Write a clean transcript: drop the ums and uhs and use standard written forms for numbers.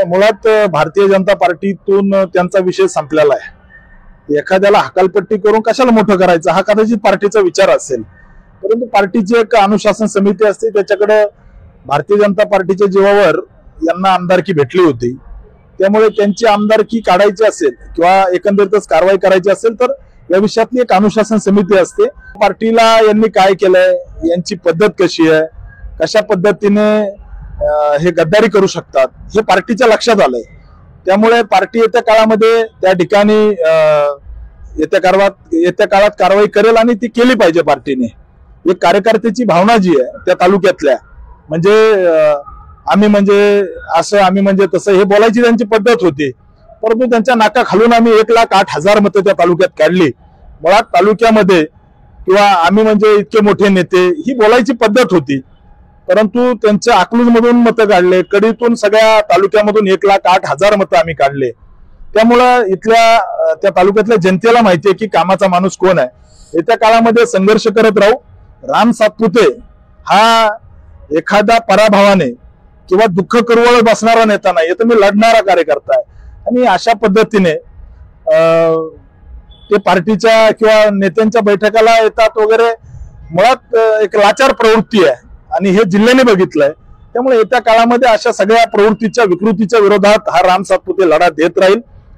मुळात भारतीय जनता पार्टीतून त्यांचा विषय संपलेला आहे। एखाद्याला हकालपट्टी करून कशाला मोठं करायचं हा कदाचित पार्टीचा विचार असेल, परंतु पार्टीची एक अनुशासन समिती असते, त्याच्याकडे भारतीय जनता पार्टीच्या जीवावर यांना आमदारकी भेटली होती, त्यामुळे त्यांची आमदारकी काढायची असेल किंवा एकंदरीतच कारवाई करायची असेल तर या विषयातली एक अनुशासन समिती असते। पार्टीला यांनी काय केलंय, यांची पद्धत कशी आहे, कशा पद्धतीने हे गद्दारी करू शकतात हे पार्टीच्या लक्षात आलंय। त्यामुळे पार्टी येत्या काळामध्ये त्या ठिकाणी येत्या काळात कारवाई करेल आणि ती केली पाहिजे पार्टीने। एक कार्यकर्त्याची भावना जी आहे त्या तालुक्यातल्या, म्हणजे आम्ही म्हणजे असं, आम्ही म्हणजे तसं हे बोलायची त्यांची पद्धत होती, परंतु त्यांच्या नाका खालून आम्ही 1,08,000 मतं त्या तालुक्यात काढली। मुळात तालुक्यामध्ये किंवा आम्ही म्हणजे इतके मोठे नेते ही बोलायची पद्धत होती, परंतु त्यांच्या अकलूज मधून मतं काढले, कडीतून सगळ्या तालुक्यामधून 1,08,000 मतं आम्ही काढले। त्यामुळं इथल्या त्या तालुक्यातल्या जनतेला माहिती आहे की कामाचा माणूस कोण आहे। येत्या काळामध्ये संघर्ष करत राहू। राम सातपुते हा एखादा पराभवाने किंवा दुःख करवळ बसणारा नेता नाही, तर मी लढणारा कार्यकर्ता आहे आणि अशा पद्धतीने ते पार्टीच्या किंवा नेत्यांच्या बैठकाला येतात वगैरे, मुळात एक लाचार प्रवृत्ती आहे आणि हे जिल्ह्याने बघितलंय। त्यामुळे येत्या काळामध्ये अशा सगळ्या प्रवृत्तीच्या विकृतीच्या विरोधात हा राम सातपुते लढा देत राहील।